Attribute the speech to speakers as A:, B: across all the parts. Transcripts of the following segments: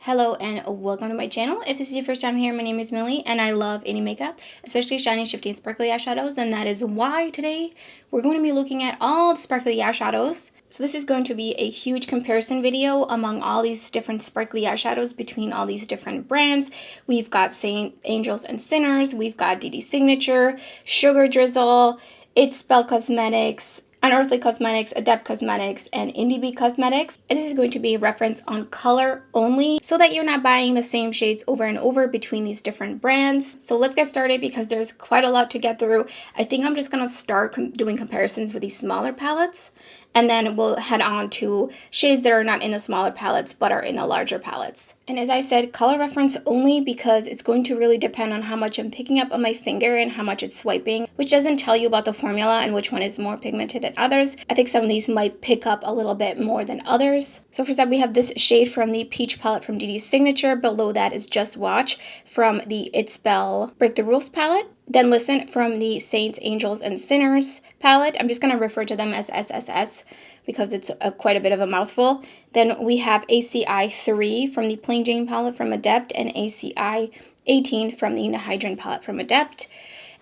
A: Hello and welcome to my channel. If this is your first time here, my name is Millie and I love any makeup, especially shiny, shifty, and sparkly eyeshadows, and that is why today we're going to be looking at all the sparkly eyeshadows. So this is going to be a huge comparison video among all these different sparkly eyeshadows between all these different brands. We've got Saint Angels and Sinners, we've got DeDe Signature, Sugar Drizzle, ItsBel Cosmetics, Unearthly Cosmetics, Adept Cosmetics, and Indi Cosmetics. And this is going to be a reference on color only so that you're not buying the same shades over and over between these different brands. So let's get started because there's quite a lot to get through. I think I'm just going to start doing comparisons with these smaller palettes, and then we'll head on to shades that are not in the smaller palettes but are in the larger palettes. And as I said, color reference only because it's going to really depend on how much I'm picking up on my finger and how much it's swiping, which doesn't tell you about the formula and which one is more pigmented than others. I think some of these might pick up a little bit more than others. So first up, we have this shade from the Peach palette from DeDe Signature. Below that is Just Swatch from the ItsBel Break the Rules palette. Then Listen from the Saints, Angels, and Sinners palette. I'm just going to refer to them as SSS because it's quite a bit of a mouthful. Then we have ACI 3 from the Plain Jane palette from Adept and ACI 18 from the Hydrant palette from Adept.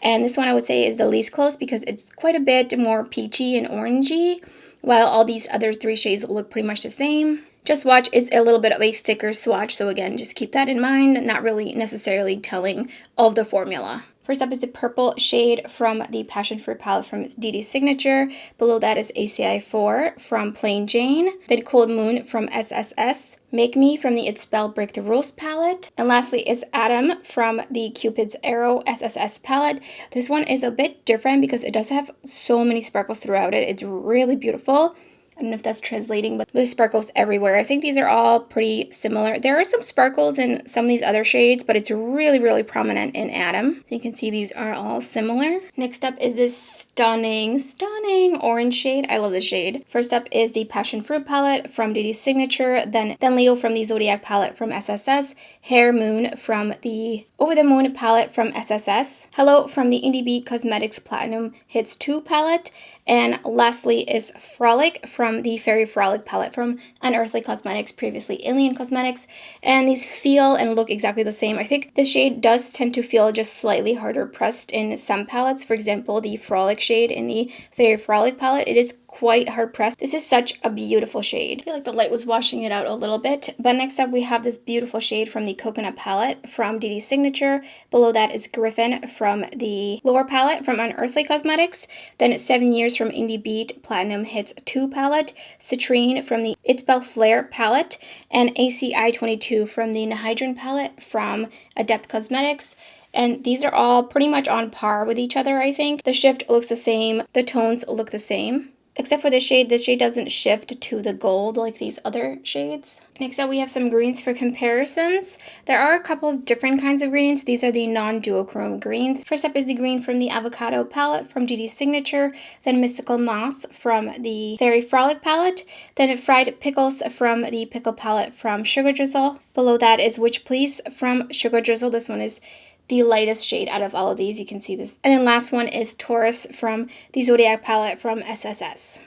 A: And this one I would say is the least close because it's quite a bit more peachy and orangey, while all these other three shades look pretty much the same. Just Swatch is a little bit of a thicker swatch, so again, just keep that in mind, not really necessarily telling of the formula. First up is the purple shade from the Passion Fruit palette from DeDe Signature. Below that is ACI 4 from Plain Jane. Then Cold Moon from SSS. Make Me from the ItsBel Break the Rules palette. And lastly is Adam from the Cupid's Arrow SSS palette. This one is a bit different because it does have so many sparkles throughout it. It's really beautiful. I don't know if that's translating, but there's sparkles everywhere. I think these are all pretty similar. There are some sparkles in some of these other shades, but it's really, really prominent in Adam. You can see these are all similar. Next up is this stunning orange shade. I love this shade. First up is the Passion Fruit palette from DeDe Signature, then Leo from the Zodiac palette from SSS, Hair Moon from the Over the Moon palette from SSS, Hello from the Indi Cosmetics Platinum Hits 2 palette, and lastly is Frolic from the Fairy Frolic palette from Unearthly Cosmetics, previously Alien Cosmetics. And these feel and look exactly the same. I think this shade does tend to feel just slightly harder pressed in some palettes. For example, the Frolic shade in the Fairy Frolic palette, it is quite hard pressed. This is such a beautiful shade. I feel like the light was washing it out a little bit. But next up we have this beautiful shade from the Coconut palette from DeDe Signature. Below that is Griffin from the Lore palette from Unearthly Cosmetics. Then 7 Years from Indie Beat Platinum Hits 2 palette. Citrine from the ItsBel Flare palette. And ACI 22 from the Hydrant palette from Adept Cosmetics. And these are all pretty much on par with each other, I think. The shift looks the same. The tones look the same. Except for this shade doesn't shift to the gold like these other shades. Next up we have some greens for comparisons. There are a couple of different kinds of greens. These are the non-duochrome greens. First up is the green from the Avocado palette from DeDe Signature, then Mystical Moss from the Fairy Frolic palette, then Fried Pickles from the Pickle palette from Sugar Drizzle. Below that is Witch Please from Sugar Drizzle. This one is the lightest shade out of all of these. You can see this. And then last one is Taurus from the Zodiac palette from SSS.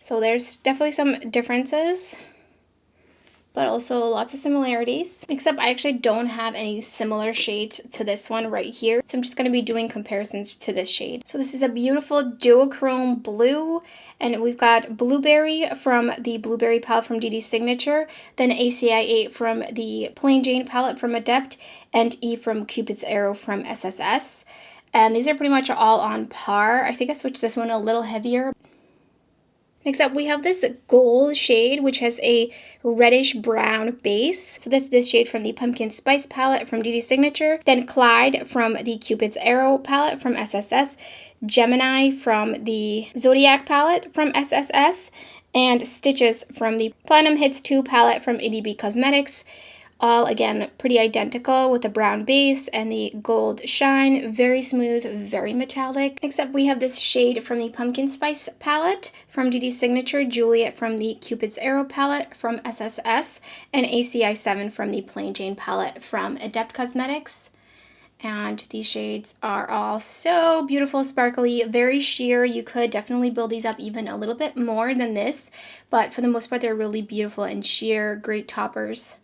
A: So there's definitely some differences, but also lots of similarities. Except I actually don't have any similar shades to this one right here. So I'm just going to be doing comparisons to this shade. So this is a beautiful duochrome blue. And we've got Blueberry from the Blueberry palette from DeDe Signature. Then ACI 8 from the Plain Jane palette from Adept. And E from Cupid's Arrow from SSS. And these are pretty much all on par. I think I switched this one a little heavier. Next up, we have this gold shade, which has a reddish brown base. So that's this shade from the Pumpkin Spice palette from DeDe Signature. Then Clyde from the Cupid's Arrow palette from SSS. Gemini from the Zodiac palette from SSS. And Stitches from the Platinum Hits 2 palette from Indi Cosmetics. All, again, pretty identical with the brown base and the gold shine. Very smooth, very metallic. Next up, we have this shade from the Pumpkin Spice palette from DeDe Signature, Juliet from the Cupid's Arrow palette from SSS, and ACI 7 from the Plain Jane palette from Adept Cosmetics. And these shades are all so beautiful, sparkly, very sheer. You could definitely build these up even a little bit more than this, but for the most part, they're really beautiful and sheer, great toppers.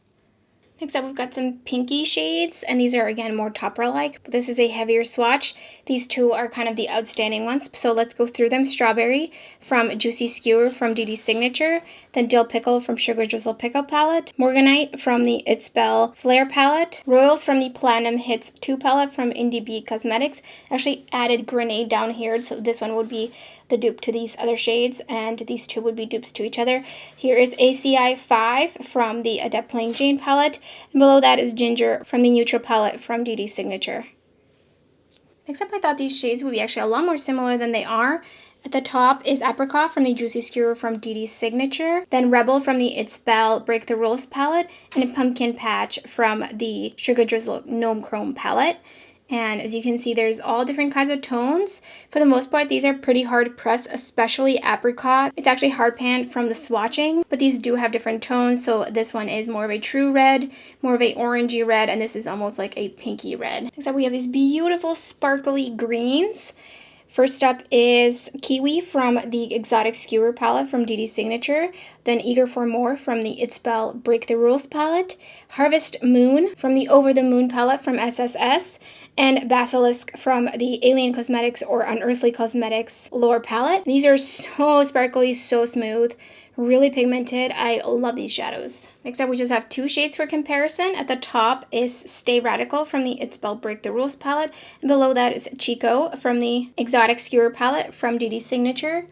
A: Next up, we've got some pinky shades, and these are, again, more topper-like, but this is a heavier swatch. These two are kind of the outstanding ones, so let's go through them. Strawberry from Juicy Skewer from DeDe Signature, then Dill Pickle from Sugar Drizzle Pickle Palette, Morganite from the ItsBel Flare Palette, Royals from the Platinum Hits 2 Palette from Indi Cosmetics. Actually added Grenade down here, so this one would be the dupe to these other shades, and these two would be dupes to each other. Here is ACI 5 from the Adept Plain Jane palette, and below that is Ginger from the Neutral palette from DeDe Signature. Next up, I thought these shades would be actually a lot more similar than they are. At the top is Apricot from the Juicy Skewer from DeDe Signature, then Rebel from the ItsBel Break the Rules palette, and Pumpkin Patch from the Sugar Drizzle Gnome Chrome palette. And as you can see, there's all different kinds of tones. For the most part, these are pretty hard pressed, especially Apricot. It's actually hard panned from the swatching, but these do have different tones. So this one is more of a true red, more of a orangey red, and this is almost like a pinky red. Next up, we have these beautiful sparkly greens. First up is Kiwi from the Exotic Skewer palette from DeDe Signature, then Eager for More from the ItsBel Break the Rules palette, Harvest Moon from the Over the Moon palette from SSS, and Basilisk from the Alien Cosmetics or Unearthly Cosmetics Lore palette. These are so sparkly, so smooth, really pigmented. I love these shadows. Next up, we just have two shades for comparison. At the top is Stay Radical from the ItsBel Break the Rules palette, and below that is Chico from the Exotic Skewer palette from DeDe Signature.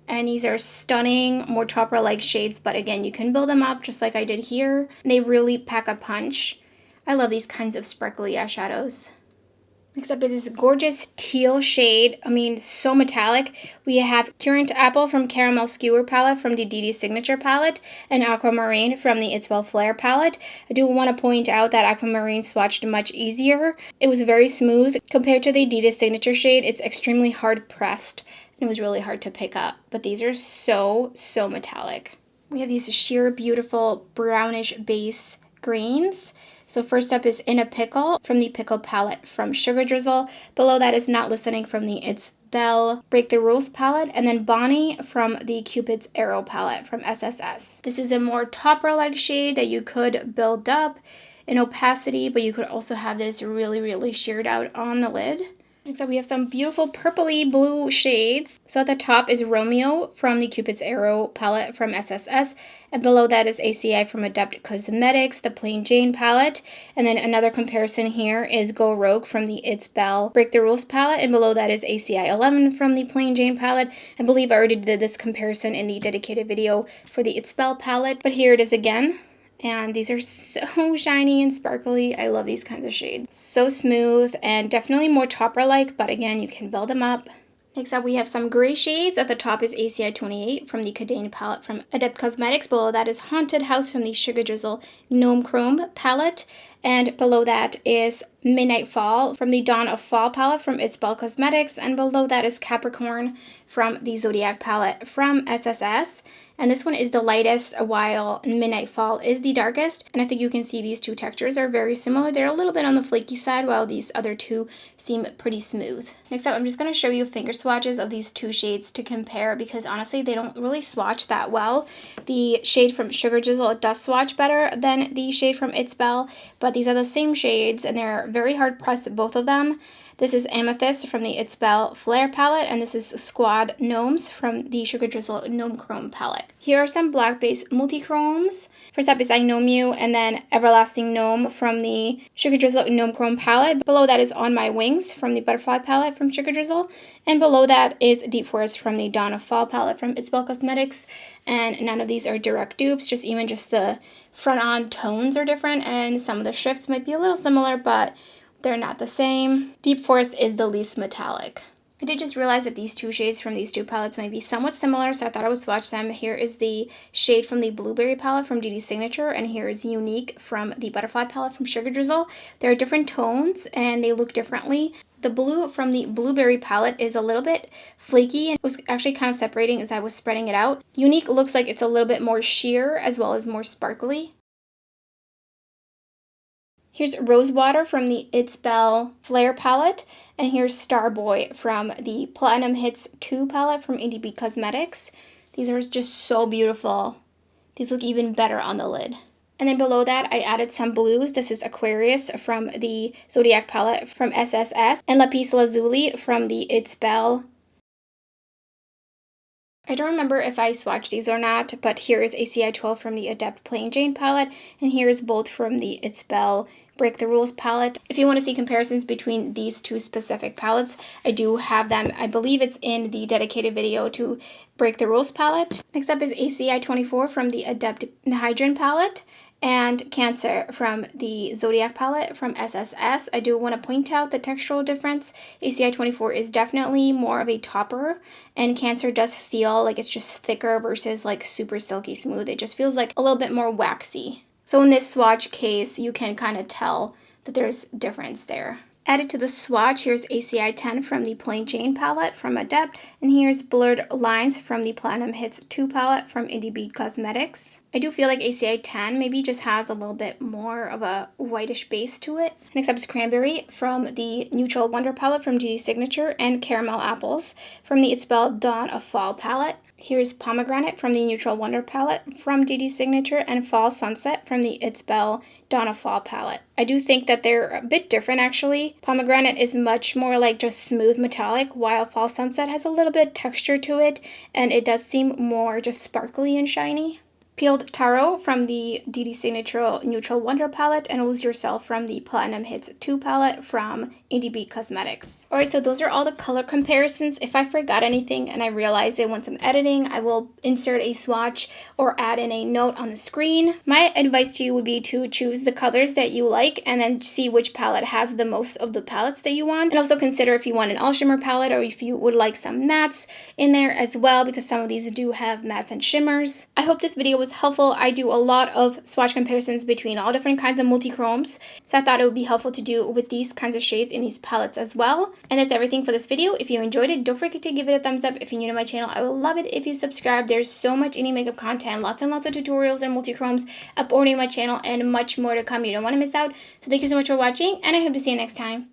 A: And these are stunning, more topper-like shades, but again, you can build them up just like I did here. They really pack a punch. I love these kinds of sparkly eyeshadows. Next up is this gorgeous teal shade. I mean, so metallic. We have Currant Apple from Caramel Skewer palette from the DeDe Signature palette, and Aquamarine from the ItsBel Flare palette. I do want to point out that Aquamarine swatched much easier. It was very smooth. Compared to the DeDe Signature shade, it's extremely hard pressed, and it was really hard to pick up. But these are so metallic. We have these sheer, beautiful brownish base greens. So first up is In a Pickle from the Pickle palette from Sugar Drizzle. Below that is Not Listening from the ItsBel Break the Rules palette. And then Bonnie from the Cupid's Arrow palette from SSS. This is a more topper-like shade that you could build up in opacity, but you could also have this really sheared out on the lid. Next up, we have some beautiful purpley blue shades. So at the top is Romeo from the Cupid's Arrow palette from SSS. And below that is ACI from Adept Cosmetics, the Plain Jane palette. And then another comparison here is Go Rogue from the ItsBel Break the Rules palette. And below that is ACI 11 from the Plain Jane palette. I believe I already did this comparison in the dedicated video for the ItsBel palette. But here it is again. And these are so shiny and sparkly. I love these kinds of shades. So smooth and definitely more topper-like, but again, you can build them up. Next up, we have some gray shades. At the top is ACI 28 from the Cadane palette from Adept Cosmetics. Below that is Haunted House from the Sugar Drizzle Gnome Chrome palette. And below that is Midnight Fall from the Dawn of Fall palette from ItsBel Cosmetics. And below that is Capricorn from the Zodiac palette from SSS. And this one is the lightest, while Midnight Fall is the darkest. And I think you can see these two textures are very similar. They're a little bit on the flaky side, while these other two seem pretty smooth. Next up, I'm just going to show you finger swatches of these two shades to compare, because honestly, they don't really swatch that well. The shade from Sugar Drizzle does swatch better than the shade from ItsBel, but these are the same shades, and they're very hard pressed, both of them. This is Amethyst from the ItsBel Flare palette, and this is Squad Gnomes from the Sugar Drizzle Gnome Chrome palette. Here are some black base multi-chromes. First up is I Gnome You, and then Everlasting Gnome from the Sugar Drizzle Gnome Chrome palette. Below that is On My Wings from the Butterfly palette from Sugar Drizzle, and below that is Deep Forest from the Dawn of Fall palette from ItsBel Cosmetics. And none of these are direct dupes, just the front-on tones are different, and some of the shifts might be a little similar, but they're not the same. Deep Forest is the least metallic. I did just realize that these two shades from these two palettes might be somewhat similar, so I thought I would swatch them. Here is the shade from the Blueberry palette from DeDe Signature, and here is Unique from the Butterfly palette from Sugar Drizzle. There are different tones, and they look differently. The blue from the Blueberry palette is a little bit flaky, and it was actually kind of separating as I was spreading it out. Unique looks like it's a little bit more sheer as well as more sparkly. Here's Rosewater from the ItsBel Flare palette, and here's Starboy from the Platinum Hits 2 palette from Indi Cosmetics. These are just so beautiful. These look even better on the lid. And then below that, I added some blues. This is Aquarius from the Zodiac palette from SSS, and Lapis Lazuli from the ItsBel. I don't remember if I swatched these or not, but here is ACI 12 from the Adept Plain Jane palette, and here's both from the ItsBel Break the Rules palette. If you want to see comparisons between these two specific palettes, I do have them. I believe it's in the dedicated video to Break the Rules palette. Next up is ACI 24 from the Adept Hydran palette, and Cancer from the Zodiac palette from SSS. I do want to point out the textural difference. ACI 24 is definitely more of a topper, and Cancer does feel like it's just thicker versus like super silky smooth. It just feels like a little bit more waxy. So in this swatch case, you can kind of tell that there's difference there. Added to the swatch, here's ACI 10 from the Plain Jane palette from Adept, and here's Blurred Lines from the Platinum Hits 2 palette from Indi Cosmetics. I do feel like ACI 10 maybe just has a little bit more of a whitish base to it. Next up is Cranberry from the Neutral Wonder palette from DeDe Signature, and Caramel Apples from the ItsBel Dawn of Fall palette. Here's Pomegranate from the Neutral Wonder palette from DeDe Signature, and Fall Sunset from the ItsBel Dawn of Fall palette. I do think that they're a bit different actually. Pomegranate is much more like just smooth metallic, while Fall Sunset has a little bit texture to it, and it does seem more just sparkly and shiny. Peeled Taro from the DeDe Signature Neutral Wonder palette, and Lose Yourself from the Platinum Hits 2 palette from Indi Cosmetics. Alright, so those are all the color comparisons. If I forgot anything and I realize it once I'm editing, I will insert a swatch or add in a note on the screen. My advice to you would be to choose the colors that you like and then see which palette has the most of the palettes that you want. And also consider if you want an all shimmer palette or if you would like some mattes in there as well, because some of these do have mattes and shimmers. I hope this video was helpful. I do a lot of swatch comparisons between all different kinds of multi-chromes, so I thought it would be helpful to do with these kinds of shades in these palettes as well. And that's everything for this video. If you enjoyed it, don't forget to give it a thumbs up. If you're new to my channel, I would love it if you subscribe. There's so much indie makeup content, lots and lots of tutorials and multi-chromes up on my channel, and much more to come. You don't want to miss out. So thank you so much for watching, and I hope to see you next time.